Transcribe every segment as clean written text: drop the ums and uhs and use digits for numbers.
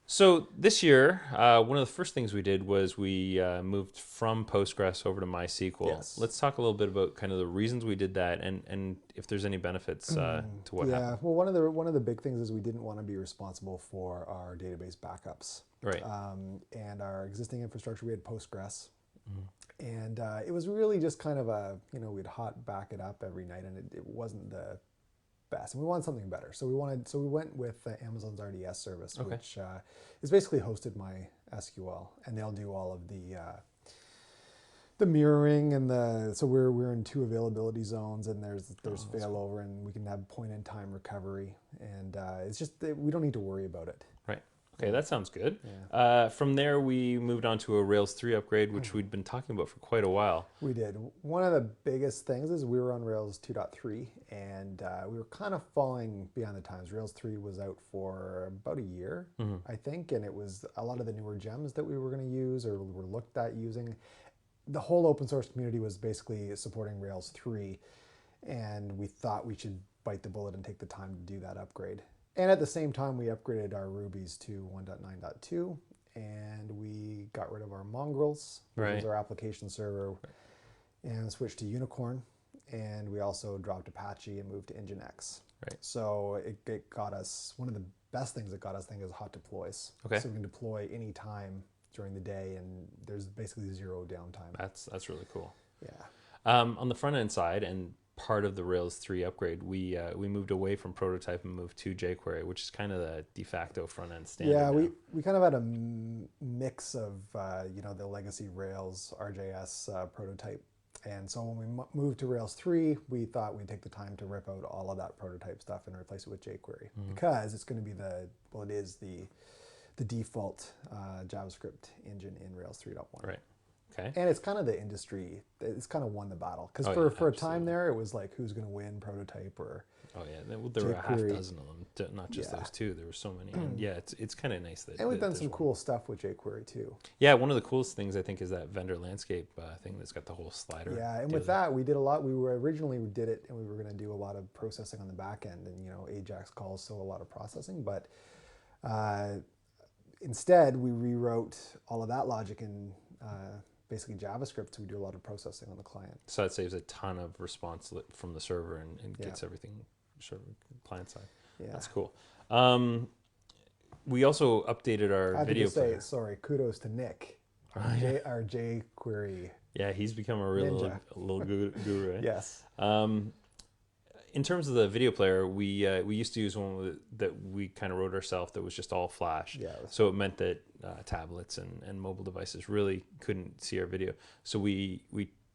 So this year, one of the first things we did was we moved from Postgres over to MySQL. Yes. Let's talk a little bit about kind of the reasons we did that and if there's any benefits to what Yeah. happened. Well, one of the big things is we didn't want to be responsible for our database backups. Right. And our existing infrastructure, we had Postgres, Mhm. and it was really just kind of we'd hot back it up every night, and it wasn't the best, and we wanted something better. So we went with Amazon's RDS service, Okay. which is basically hosted my SQL, and they'll do all of the mirroring and so we're in two availability zones, and there's Oh, that's cool. failover, and we can have point in time recovery, and it's just we don't need to worry about it. Right. Okay, Yeah, that sounds good. yeah. From there, we moved on to a Rails 3 upgrade, which we'd been talking about for quite a while. We did. One of the biggest things is we were on Rails 2.3, and we were kind of falling behind the times. Rails 3 was out for about a year, Hmm. I think, and it was a lot of the newer gems that we were going to use or were looked at using. The whole open source community was basically supporting Rails 3, and we thought we should bite the bullet and take the time to do that upgrade. And at the same time, we upgraded our Rubies to 1.9.2, and we got rid of our mongrels, which was Right. our application server, and switched to Unicorn. And we also dropped Apache and moved to Nginx. Right. So it got us, one of the best things that got us, I think, is hot deploys. Okay. So we can deploy anytime during the day, and there's basically zero downtime. That's really cool. Yeah. On the front end side, and part of the Rails 3 upgrade, we moved away from prototype and moved to jQuery, which is kind of the de facto front end standard Yeah, now. we kind of had a mix of the legacy Rails RJS prototype, and so when we moved to Rails 3, we thought we'd take the time to rip out all of that prototype stuff and replace it with jQuery, because it's going to be it is the default JavaScript engine in Rails 3.1. Right. Okay. And it's kind of the industry. It's kind of won the battle, because Oh for yeah, a time absolutely. there, it was like, who's going to win, prototype or Oh yeah, there were a half jQuery? dozen of them, not just Yeah. those two. There were so many, and yeah, it's kind of nice And we've that done there's some one. cool stuff with jQuery too. Yeah, one of the coolest things I think is that vendor landscape thing that's got the whole slider Yeah, and deal with there. that, we did a lot. We were originally we did it, and we were going to do a lot of processing on the back end, and Ajax calls, so a lot of processing. But uh, instead, we rewrote all of that logic in basically JavaScript, so we do a lot of processing on the client. So that saves a ton of response from the server and Yeah, gets everything server client side. yeah. That's cool. Um, we also updated I our have to video just say, player. sorry, kudos to Nick, our jQuery Yeah, he's become a real ninja. little guru. Eh? Yes. In terms of the video player, we used to use one that we kind of wrote ourselves that was just all Flash. Yeah. So it meant that tablets and mobile devices really couldn't see our video. So we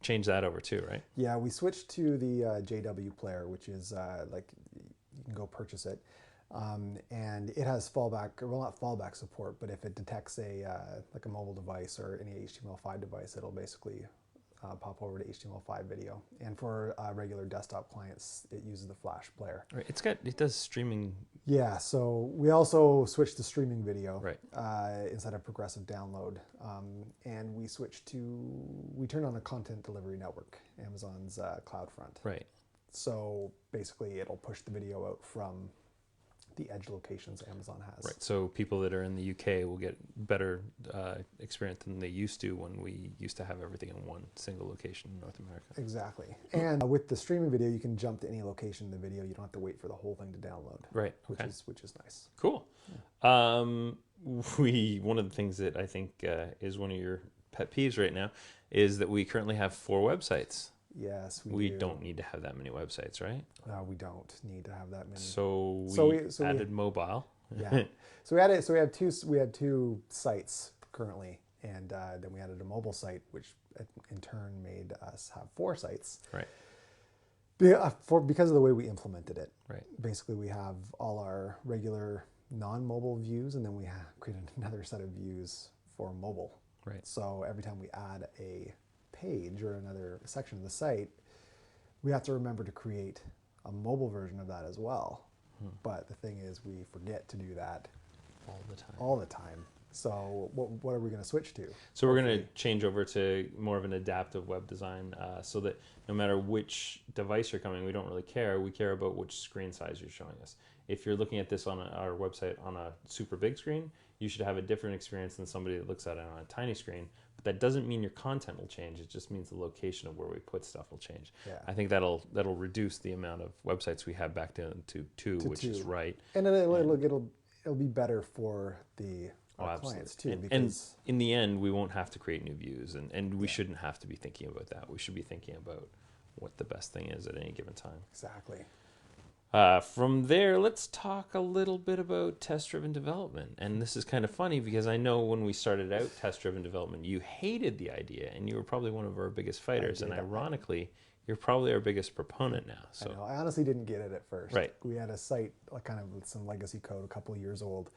changed that over too, right? Yeah, we switched to the JW player, which is like you can go purchase it, and it has fallback, well, not fallback support, but if it detects like a mobile device or any HTML5 device, it'll basically pop over to HTML5 video. And for regular desktop clients, it uses the Flash player. Right. It does streaming. Yeah, so we also switched to streaming video, Right. instead of progressive download, and we turned on a content delivery network, Amazon's CloudFront. Right. So basically, it'll push the video out from the edge locations Amazon has. Right. So people that are in the UK will get better experience than they used to when we used to have everything in one single location in North America. Exactly. And with the streaming video, you can jump to any location in the video. You don't have to wait for the whole thing to download. Right. Which Okay. is nice. Cool. One of the things that I think is one of your pet peeves right now is that we currently have 4 websites. Yes, We do. don't need to have that many websites, right? We don't need to have that many. So we So added mobile. yeah. So we had it. So we had two sites currently, and then we added a mobile site, which in turn made us have 4 sites. Right. Because of the way we implemented it. Right. Basically, we have all our regular non-mobile views, and then we created another set of views for mobile. Right. So every time we add a page or another section of the site, we have to remember to create a mobile version of that as well. But the thing is, we forget to do that All the time. all the time. So what are we going to switch to? So we're going to change over to more of an adaptive web design, so that no matter which device you're coming, we don't really care. We care about which screen size you're showing us. if you're looking at this on our website on a super big screen, you should have a different experience than somebody that looks at it on a tiny screen. But that doesn't mean your content will change. It just means the location of where we put stuff will change. Yeah. I think that'll reduce the amount of websites we have back down to two, which is right. And it'll be better for our Absolutely. clients too. And Because in the end, we won't have to create new views, and we shouldn't have to be thinking about that. We should be thinking about what the best thing is at any given time. exactly. From there, let's talk a little bit about test-driven development. And this is kind of funny because I know when we started out test-driven development, you hated the idea, and you were probably one of our biggest fighters. And ironically, you're probably our biggest proponent now. So I know. I honestly didn't get it at first. Right. We had a site kind of with some legacy code, a couple of years old,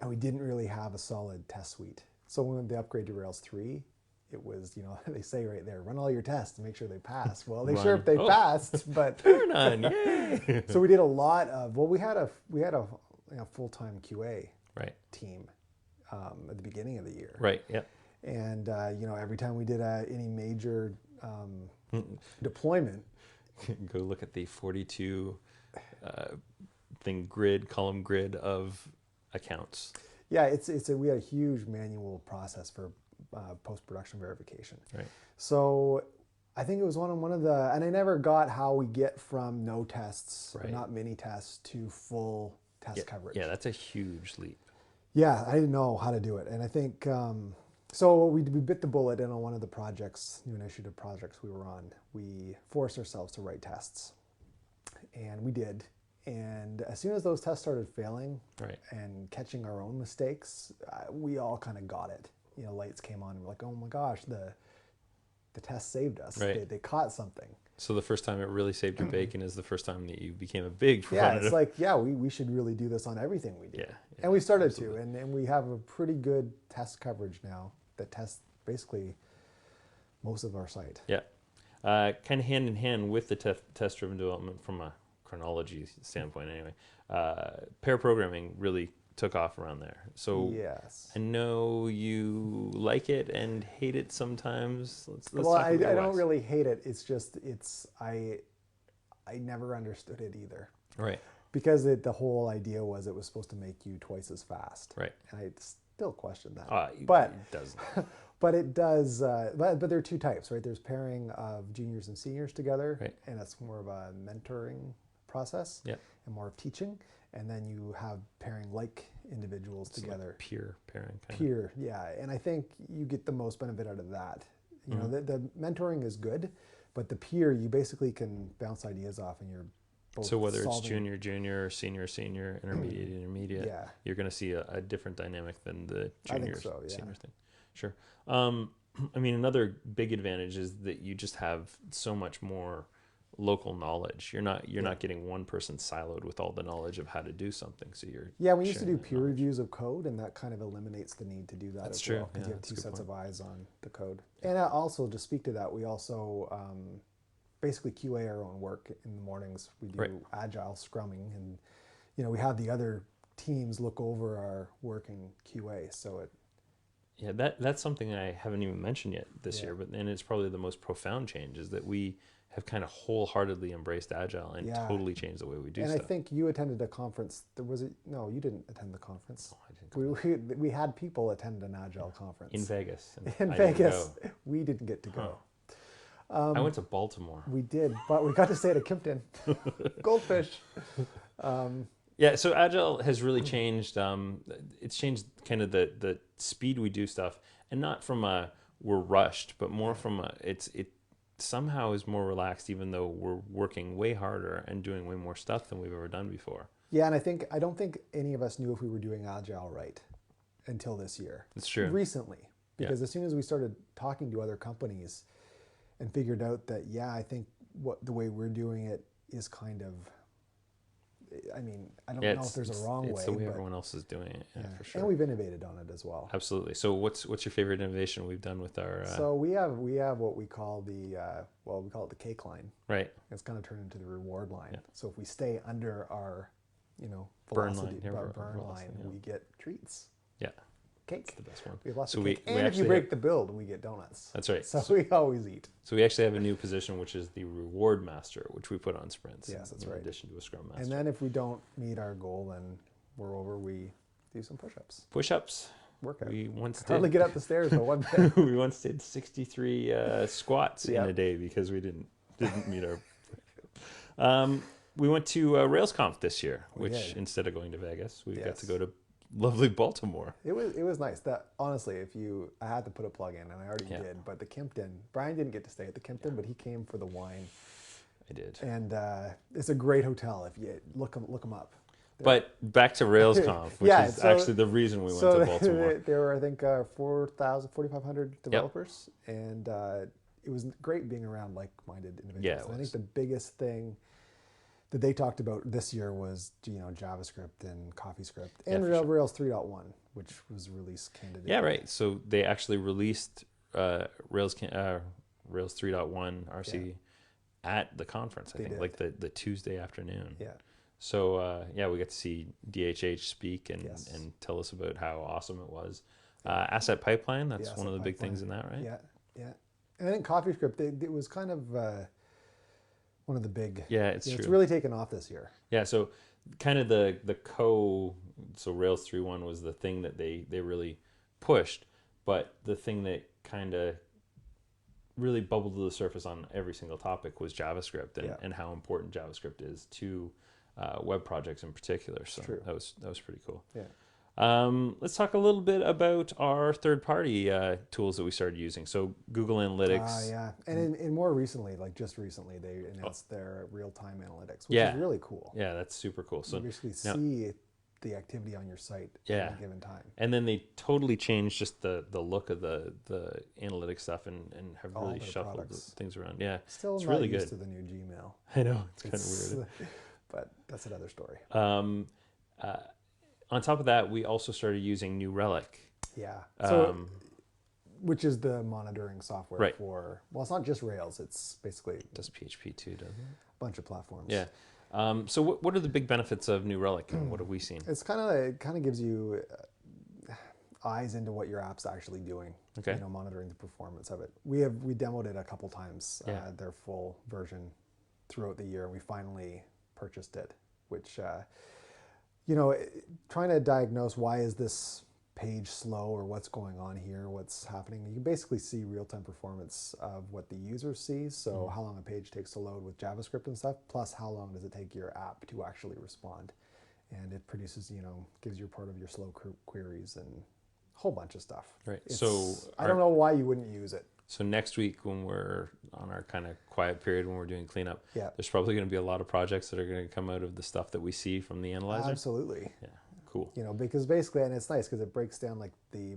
and we didn't really have a solid test suite. So when they upgraded to Rails 3, it was, they say right there, run all your tests and make sure they pass. Well, they sure if they passed, but turn on, yay! So we did a lot of, we had a full-time QA team at the beginning of the year. Right, yeah. And, every time we did any major deployment. Go look at the 42 column grid of accounts. Yeah, we had a huge manual process for post-production verification. Right. So I think it was one of the, and I never got how we get from no tests, or not mini tests, to full test coverage. Yeah, that's a huge leap. Yeah, I didn't know how to do it. And I think, so we bit the bullet, and on one of the projects, new initiative projects we were on, we forced ourselves to write tests. And we did. And as soon as those tests started failing and catching our own mistakes, we all kind of got it. Lights came on and we're like, oh my gosh, the test saved us. Right. They caught something. So the first time it really saved your bacon is the first time that you became a big proponent. Yeah, it's like, we should really do this on everything we do. Yeah, and we started to, and we have a pretty good test coverage now that tests basically most of our site. Yeah. Kind of hand in hand with the test-driven development from a chronology standpoint anyway, pair programming really took off around there. So yes. I know you like it and hate it sometimes. Let's well, talk I about don't really hate it. It's just, I never understood it either. Right. Because the whole idea was it was supposed to make you twice as fast. Right. And I still question that. But it doesn't. But it does, but there are two types, right? There's pairing of juniors and seniors together, and that's more of a mentoring process and more of teaching. And then you have pairing like individuals together. Like peer pairing. Peer, yeah. And I think you get the most benefit out of that. The mentoring is good, but the peer, you basically can bounce ideas off, and you're both so whether it's junior, senior, intermediate, you're going to see a different dynamic than the junior, senior thing. Sure. I mean, another big advantage is that you just have so much more local knowledge. You're not getting one person siloed with all the knowledge of how to do something. So we used to do peer reviews of code, and that kind of eliminates the need to do that. That's as well, because you have two sets of eyes on the code. And also, to speak to that, we also basically QA our own work in the mornings. We do agile scrumming, and we have the other teams look over our work in QA. So that's something I haven't even mentioned yet this year, but then it's probably the most profound change is that we have kind of wholeheartedly embraced Agile and totally changed the way we do stuff. And I think you attended a conference. No, you didn't attend the conference. Oh, I didn't. We had people attend an Agile conference. In Vegas. In Vegas. We didn't get to go. I went to Baltimore. We did, but we got to stay at a Kimpton. Goldfish. So Agile has really changed. It's changed kind of the speed we do stuff, and not from we're rushed, but more from it somehow is more relaxed, even though we're working way harder and doing way more stuff than we've ever done before. Yeah, and I don't think any of us knew if we were doing Agile right until this year. It's true. Recently, because as soon as we started talking to other companies and figured out that, I think the way we're doing it is kind of, I mean, I don't know if there's a wrong way. It's the way everyone else is doing it, for sure. And we've innovated on it as well. Absolutely. So what's your favorite innovation we've done with our... So we have what we call we call it the cake line. Right. It's kind of turned into the reward line. Yeah. So if we stay under our, burn velocity, line, burn line, we get treats. Yeah. cake. It's the best one. We have lots so of cake. we And if you break the build, we get donuts. That's right. So we always eat. So we actually have a new position, which is the reward master, which we put on sprints. Yes, that's right. In addition to a scrum master. And then if we don't meet our goal, then we're over. We do some push-ups. Push-ups. Workout. We once hardly get up the stairs, but one day. We once did 63 squats in a day because we didn't meet our. We went to RailsConf this year, which instead of going to Vegas, we got to go to lovely Baltimore. It was nice. That honestly, I had to put a plug in, and I already did. But the Kimpton, Brian didn't get to stay at the Kimpton, but he came for the wine. I did. And it's a great hotel. If you look them up. But back to RailsConf, which is actually the reason we went to Baltimore. There were, I think, 4,500 developers, and it was great being around like-minded individuals. Yeah, I think the biggest thing that they talked about this year was JavaScript and CoffeeScript and Rails 3.1, which was release candidate. Yeah, right. So they actually released Rails 3.1 RC at the conference. I think like the Tuesday afternoon. Yeah. So we got to see DHH speak and tell us about how awesome it was. Asset pipeline, that's one of the big things in that, right? Yeah, yeah. And I think CoffeeScript, it was kind of one of the big. Yeah, it's true. It's really taken off this year. Yeah, so kind of so Rails 3.1 was the thing that they really pushed, but the thing that kind of really bubbled to the surface on every single topic was JavaScript and how important JavaScript is to web projects in particular. So that was pretty cool. Yeah. Let's talk a little bit about our third-party tools that we started using. So Google Analytics. Yeah, and in more recently, like just recently, they announced their real-time analytics, which is really cool. Yeah, that's super cool. So you basically see the activity on your site at a given time. And then they totally changed just the look of the analytics stuff and have really shuffled things around. Yeah, still it's not really used good. to the new Gmail. I know, it's kind of weird. But that's another story. On top of that, we also started using New Relic. Yeah. So, which is the monitoring software for, well, it's not just Rails. It's basically... It does PHP too, doesn't it? A bunch of platforms. Yeah. So what are the big benefits of New Relic and what have we seen? It kind of gives you eyes into what your app's actually doing. Okay. Monitoring the performance of it. We demoed it a couple times, their full version throughout the year. We finally purchased it, which... trying to diagnose why is this page slow or what's going on here, what's happening. You can basically see real-time performance of what the user sees. So how long a page takes to load with JavaScript and stuff, plus how long does it take your app to actually respond. And it produces, gives you part of your slow queries and a whole bunch of stuff. Right. I don't know why you wouldn't use it. So next week when we're on our kind of quiet period when we're doing cleanup, there's probably going to be a lot of projects that are going to come out of the stuff that we see from the analyzer. Absolutely. Yeah, cool. Because basically, and it's nice because it breaks down like the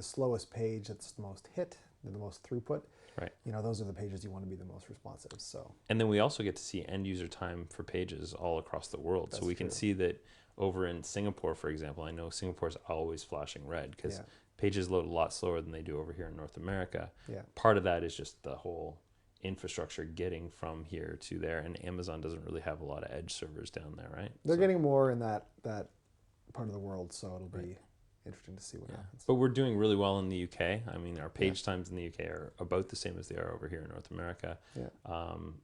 slowest page that's the most hit, the most throughput. Right. Those are the pages you want to be the most responsive. So. And then we also get to see end user time for pages all across the world. So we can see that over in Singapore, for example, I know Singapore's always flashing red because pages load a lot slower than they do over here in North America. Yeah. Part of that is just the whole infrastructure getting from here to there, and Amazon doesn't really have a lot of edge servers down there, right? They're getting more in that part of the world, so it'll be interesting to see what happens. But we're doing really well in the UK. I mean, our page times in the UK are about the same as they are over here in North America. Yeah.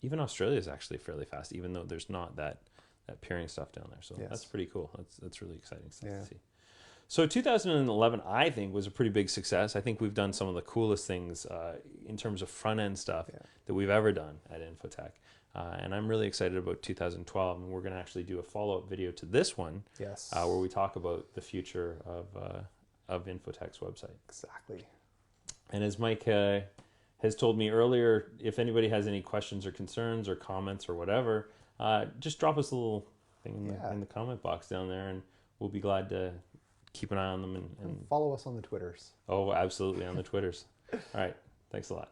Even Australia is actually fairly fast, even though there's not that peering stuff down there. So that's pretty cool. That's really exciting stuff to see. So 2011, I think, was a pretty big success. I think we've done some of the coolest things in terms of front-end stuff that we've ever done at Infotech. And I'm really excited about 2012. And we're going to actually do a follow-up video to this one where we talk about the future of Infotech's website. Exactly. And as Mike has told me earlier, if anybody has any questions or concerns or comments or whatever, just drop us a little thing in the comment box down there, and we'll be glad to keep an eye on them and follow us on the Twitters. Oh, absolutely, on the Twitters. All right. Thanks a lot.